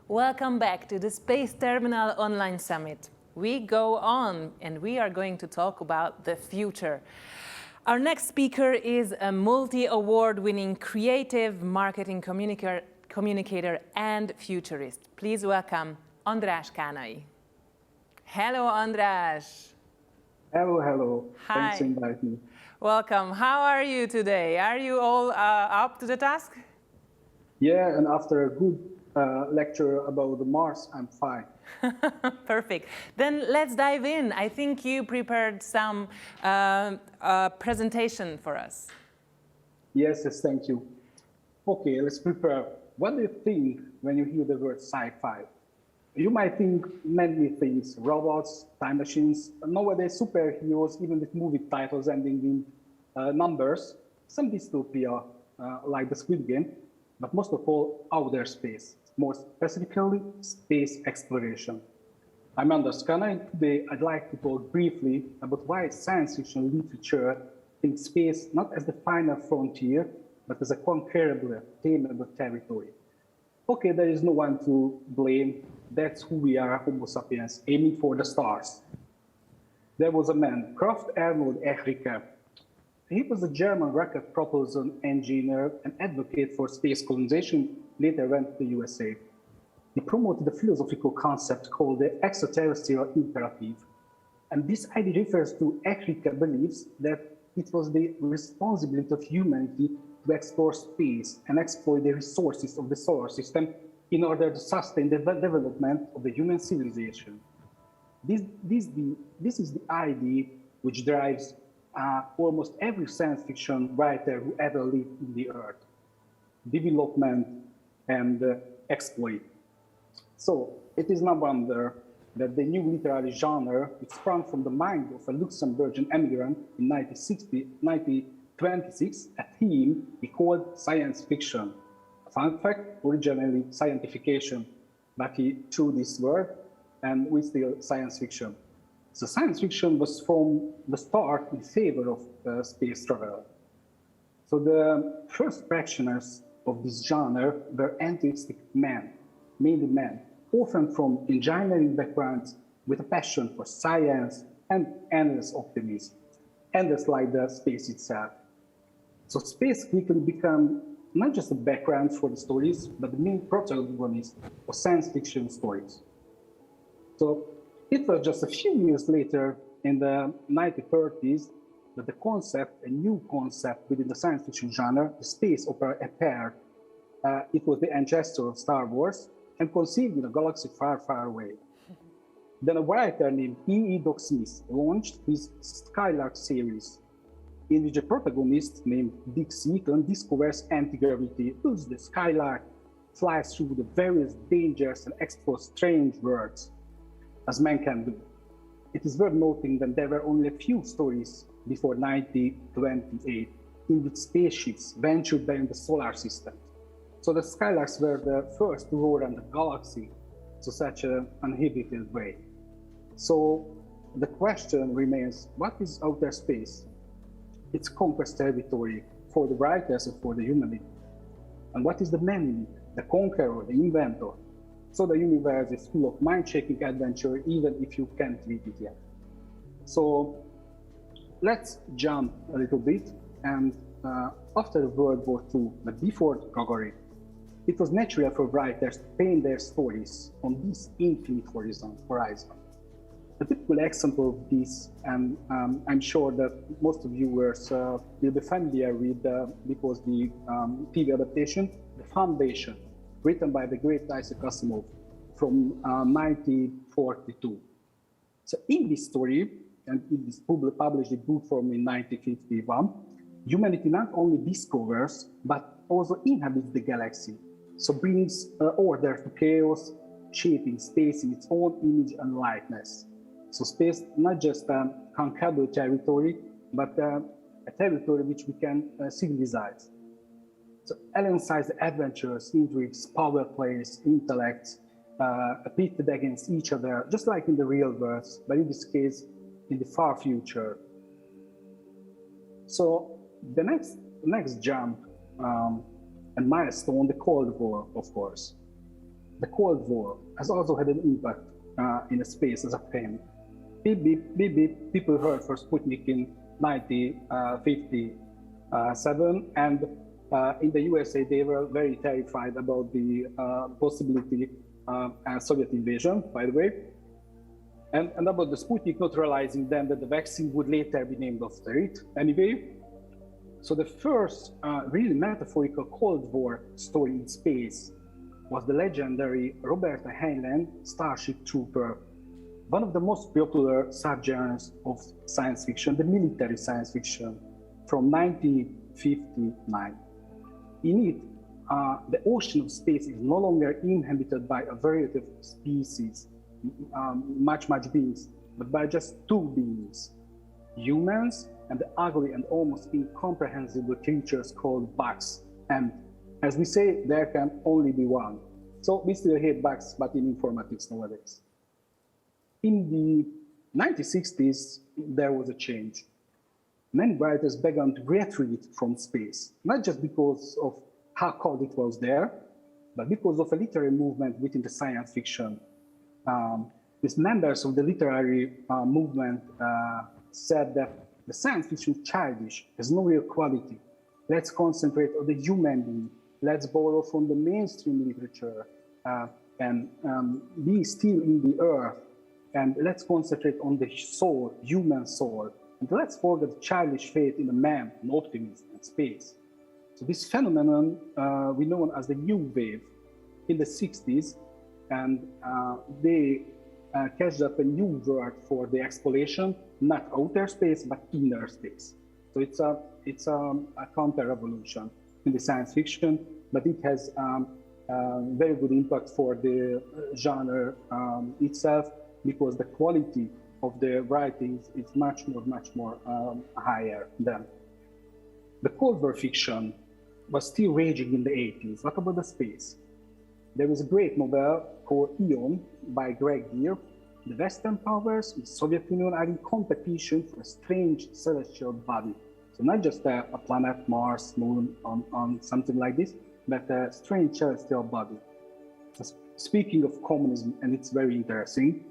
Welcome back to the Space Terminal Online Summit. We go on and we are going to talk about the future. Our next speaker is a multi-award-winning creative marketing communicator and futurist. Please welcome Andras Kanai. Hello, Andras. Hello, hello. Hi. Thanks for inviting me. Welcome. How are you today? Are you all up to the task? Yeah, and after a good lecture about the Mars, I'm fine. Perfect. Then let's dive in. I think you prepared some presentation for us. Yes, thank you. Okay, let's prepare. What do you think when you hear the word sci-fi? You might think many things: robots, time machines, nowadays superheroes, even with movie titles ending in numbers, some dystopia like the Squid Game, but most of all, outer space, more specifically, space exploration. I'm Andras Kanai, and today I'd like to talk briefly about why science fiction literature thinks space not as the final frontier, but as a conquerable, attainable territory. Okay, there is no one to blame. That's who we are, Homo sapiens, aiming for the stars. There was a man, Kraft Arnold Ehriker. He was a German rocket propulsion engineer and advocate for space colonization, later went to the USA. He promoted a philosophical concept called the extraterrestrial imperative. And this idea refers to Ehriker beliefs that it was the responsibility of humanity to explore space and exploit the resources of the solar system in order to sustain the development of the human civilization. This is the idea which drives almost every science fiction writer who ever lived in the earth: development and exploit. So it is no wonder that the new literary genre, which sprung from the mind of a Luxembourgian immigrant in 1926, a theme he called science fiction. Fun fact, originally scientification, but he threw this word and we still science fiction. So science fiction was from the start in favor of space travel. So the first practitioners of this genre were enthusiastic men, mainly men, often from engineering backgrounds with a passion for science and endless optimism, endless like the space itself. So space quickly became not just a background for the stories, but the main protagonist of science fiction stories. So it was just a few years later, in the 1930s, that the concept, a new concept within the science fiction genre, the space opera, appeared. It was the ancestor of Star Wars and conceived in a galaxy far, far away. Then a writer named E. Doc Smith launched his Skylark series, in which a protagonist named Dick Seaton discovers anti-gravity, builds the Skylark, flies through the various dangers and explores strange worlds, as man can do. It is worth noting that there were only a few stories before 1928 in which spaceships ventured beyond the solar system. So the Skylarks were the first to roar around the galaxy to such an uninhibited way. So the question remains, what is outer space? It's conquest territory for the writers and for the humanity. And what is the man in it? The conqueror, the inventor. So the universe is full of mind-shaking adventure, even if you can't read it yet. So let's jump a little bit. And after World War II, but before Gagarin, it was natural for writers to paint their stories on this infinite horizon. A typical example of this, and I'm sure that most of you will be familiar with, because the TV adaptation, The Foundation, written by the great Isaac Asimov from 1942. So in this story, and it is published in book form in 1951, humanity not only discovers, but also inhabits the galaxy. So brings order to chaos, shaping space in its own image and likeness. So space, not just a conquerable territory, but a territory which we can civilize. So alongside the adventures, intrigues, power plays, intellects, pitted against each other, just like in the real world, but in this case, in the far future. So the next jump and milestone, the Cold War, of course. the Cold War has also had an impact in space as a theme. Beep, beep, beep, beep. People heard for Sputnik in 1957, and in the USA they were very terrified about the possibility Soviet invasion, by the way, and about the Sputnik, not realizing then that the vaccine would later be named after it. Anyway, so the first really metaphorical Cold War story in space was the legendary Roberta Heinlein Starship Trooper, one of the most popular subgenres of science fiction, the military science fiction, from 1959. In it, the ocean of space is no longer inhabited by a variety of species, much beings, but by just two beings, humans and the ugly and almost incomprehensible creatures called bugs. And as we say, there can only be one. So we still hate bugs, but in informatics nowadays. In the 1960s, there was a change. Many writers began to retreat from space, not just because of how cold it was there, but because of a literary movement within the science fiction. These members of the literary movement said that the science fiction is childish, has no real quality. Let's concentrate on the human being. Let's borrow from the mainstream literature and be still in the earth. And let's concentrate on the soul, human soul. And let's forget the childish faith in a man and optimism and space. So this phenomenon we know as the New Wave in the 60s, and they cashed up a new word for the exploration, not outer space, but inner space. So it's a counter-revolution in the science fiction, but it has very good impact for the genre itself, because the quality of the writings is much more higher than. The Cold War fiction was still raging in the 80s. What about the space? There was a great novel called Eon by Greg Deere. The Western powers and the Soviet Union are in competition for a strange celestial body. So not just a planet, Mars, Moon, on something like this, but a strange celestial body. Speaking of communism, and it's very interesting,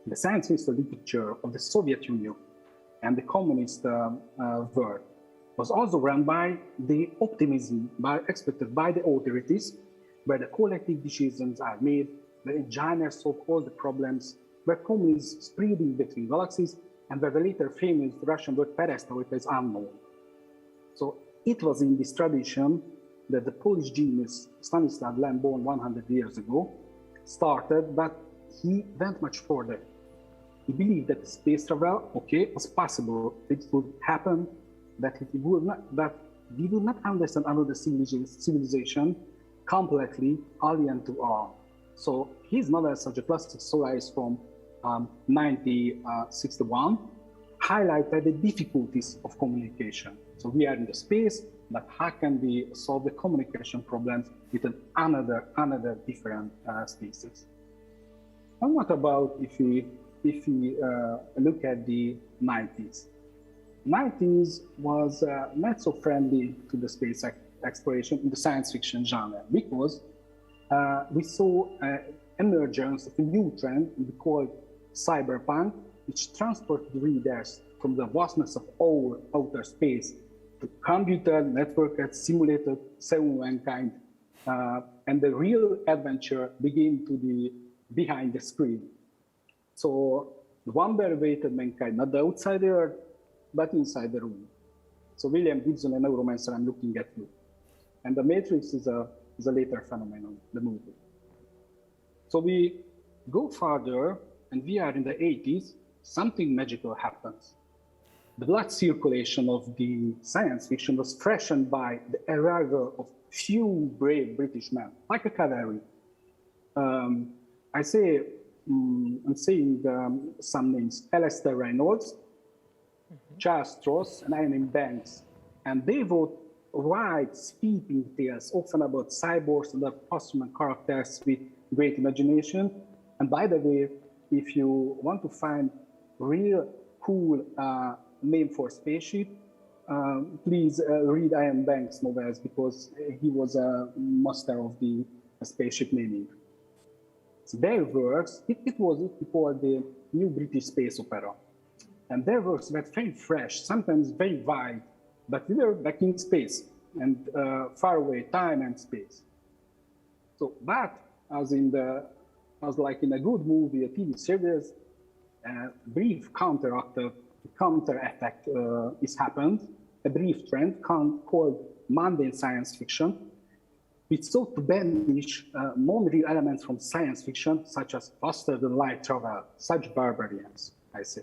the science fiction literature of the Soviet Union and the communist world was also run by the optimism expected by the authorities, where the collective decisions are made, where engineers solve all the problems, where communism is spreading between galaxies, and where the later famous Russian word perestroika is unknown. So it was in this tradition that the Polish genius Stanislaw Lem, born 100 years ago, started, but he went much further. He believed that space travel, was possible, it would happen, that we would not understand another civilization completely alien to all. So his novel, such a classic Solaris from 1961, highlighted the difficulties of communication. So we are in the space, but how can we solve the communication problems with another different species? And what about if we look at the 90s? 90s was not so friendly to the space exploration in the science fiction genre, because we saw emergence of a new trend we call cyberpunk, which transported readers from the vastness of outer space to computer networked simulated mankind, and the real adventure began to be behind the screen. So the wonder-weighted mankind, not the outsider, but inside the room. So William Gibson, a neuromancer, I'm looking at you. And the Matrix is a later phenomenon, the movie. So we go further, and we are in the 80s, something magical happens. The blood circulation of the science fiction was freshened by the arrival of few brave British men, like a cavalry. I'm saying some names: Alastair Reynolds, Charles Stross, and Ian Banks. And they wrote wide, sweeping tales, often about cyborgs and other post-human characters with great imagination. And by the way, if you want to find real cool name for spaceship, please read Ian Banks' novels, because he was a master of the spaceship naming. Their works, it was called the New British Space Opera. And their works were very fresh, sometimes very wide, but we were back in space and far away, time and space. So that, as like in a good movie, a TV series, a brief counter effect is happened, a brief trend called mundane science fiction, which sought to banish non-real elements from science fiction, such as faster than light travel, such barbarians, I say.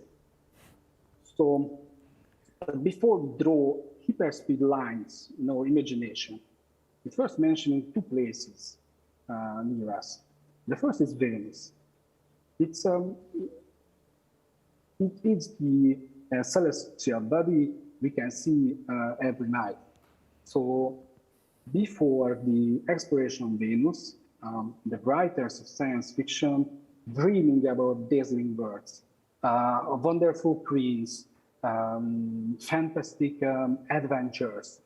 So before we draw hyperspeed lines in our imagination, we first mentioning two places near us. The first is Venus. It is the celestial body we can see every night. So before the exploration of Venus, the writers of science fiction dreaming about dazzling worlds, wonderful queens, fantastic adventures.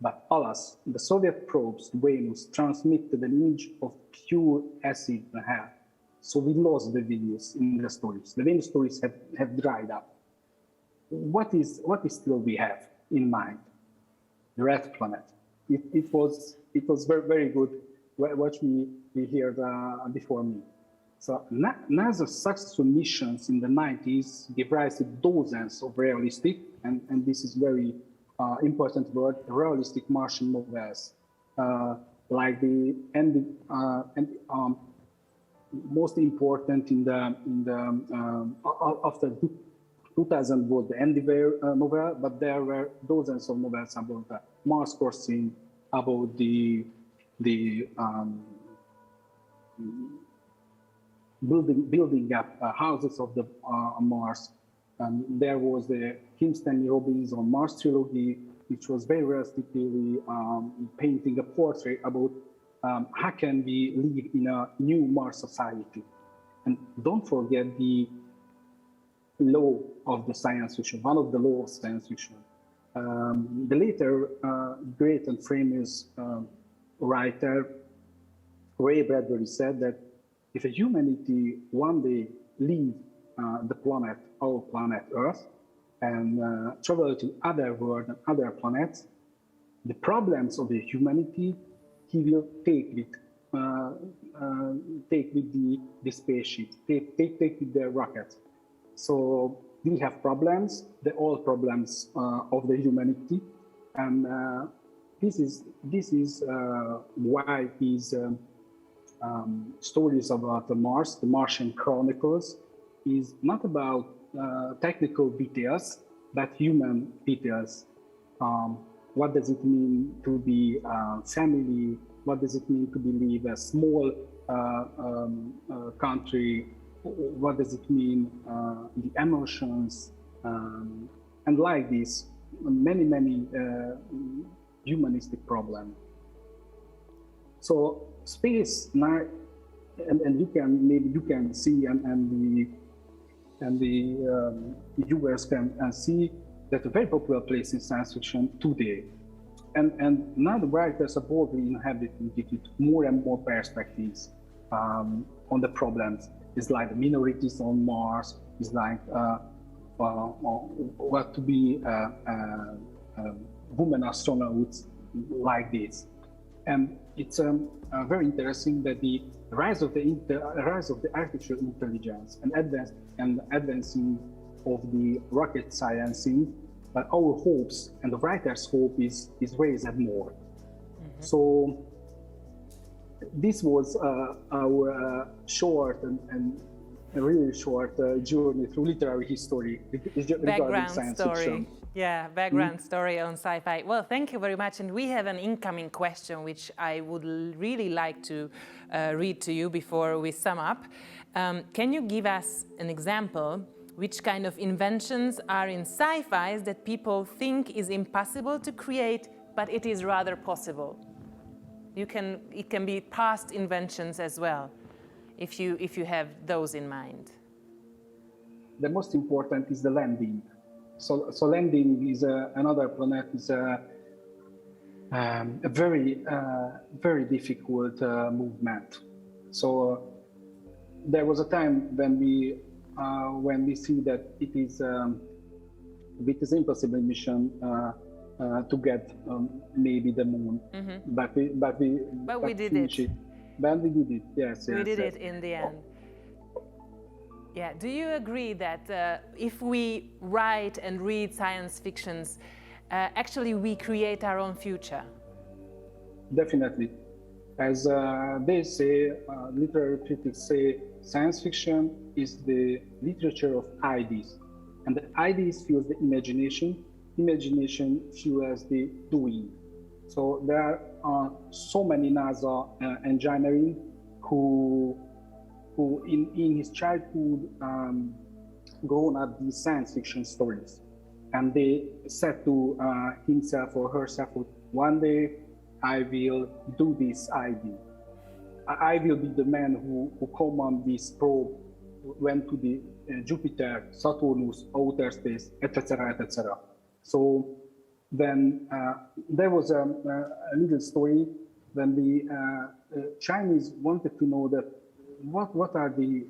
But alas, the Soviet probes to Venus transmitted an image of pure acid and hell. So we lost the Venus in the stories. The Venus stories have dried up. What is still we have in mind? The red planet. It was very, very good what we heard before me. So NASA's successful missions in the 90s gave rise to dozens of realistic, and this is very important word, realistic Martian novels, like the most important in the after 2000 was the Endeavour novel, but there were dozens of novels about the Mars crossing, about the building up houses of the Mars. There was the Kim Stanley Robbins on Mars trilogy, which was very realistically painting a portrait about how can we live in a new Mars society. And don't forget the law of the science fiction, one of the laws of science fiction. The later great and famous writer, Ray Bradbury, said that if humanity one day leave the planet, our planet Earth, and travel to other worlds and other planets, the problems of the humanity he will take with the spaceship, take with the rocket. So we have problems, the old problems of the humanity, and this is why his stories about the Mars, the Martian Chronicles, is not about technical details, but human details. What does it mean to be family? What does it mean to live a small country? What does it mean, the emotions? And like this, many humanistic problems. So space now, and you can see, and the viewers can see that a very popular place in science fiction today. And now the writers are boldly inhabiting it with more and more perspectives on the problems. It's like the minorities on Mars. It's like what to be women astronauts like this. And it's very interesting that the rise of the artificial intelligence and advancing of the rocket sciencing, but our hopes and the writer's hope is raised more. Mm-hmm. So this was our short and a really short journey through literary history regarding science fiction. Yeah, background story on sci-fi. Well, thank you very much. And we have an incoming question, which I would really like to read to you before we sum up. Can you give us an example? Which kind of inventions are in sci-fis that people think is impossible to create, but it is rather possible? It can be past inventions as well, if you have those in mind. The most important is the landing. So landing is another planet is a very difficult movement. So there was a time when we see that it is impossible mission to get maybe the moon, but we did it. But we did it. Yes, we did yes. it in the end. Yeah. Do you agree that if we write and read science fictions, actually we create our own future? Definitely. As they say, literary critics say, science fiction is the literature of ideas. And the ideas fuels the imagination fuels the doing. So there are so many NASA engineers who in his childhood grown up these science fiction stories. And they said to himself or herself, one day I will do this idea. I will be the man who command this probe, went to the Jupiter, Saturnus, outer space, etc., etc. So then there was a little story when the Chinese wanted to know that what are the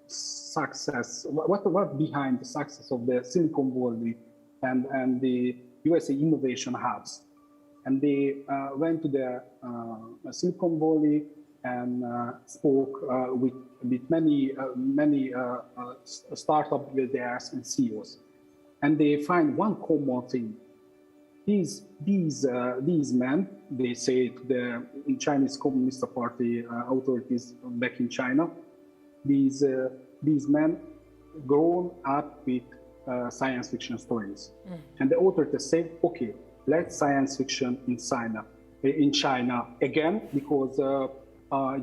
success, what behind the success of the Silicon Valley and the USA innovation hubs. And they went to the Silicon Valley and spoke with many startup builders and CEOs. And they find one common thing. These men, they say to the Chinese Communist Party authorities back in China, these men grown up with science fiction stories. And the authorities said, okay, let's science fiction in China again, because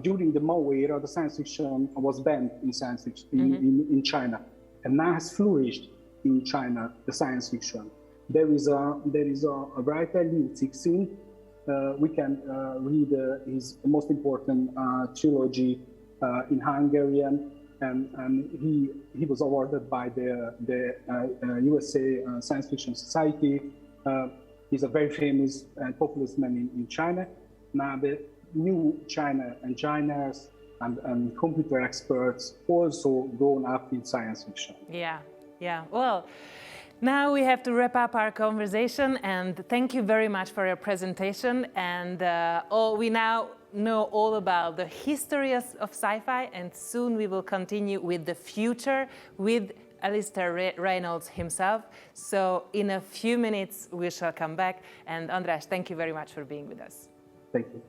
during the Mao era, the science fiction was banned in science fiction in China, and now has flourished in China. The science fiction. There is a writer, Liu Cixin. We can read his most important trilogy in Hungarian, and he was awarded by the USA Science Fiction Society. He's a very famous and populous man in China. Now the new China engineers and computer experts also grown up in science fiction. Yeah. Well, now we have to wrap up our conversation, and thank you very much for your presentation. And we now know all about the history of sci-fi, and soon we will continue with the future with Alistair Reynolds himself. So in a few minutes we shall come back. And Andras, thank you very much for being with us. Thank you.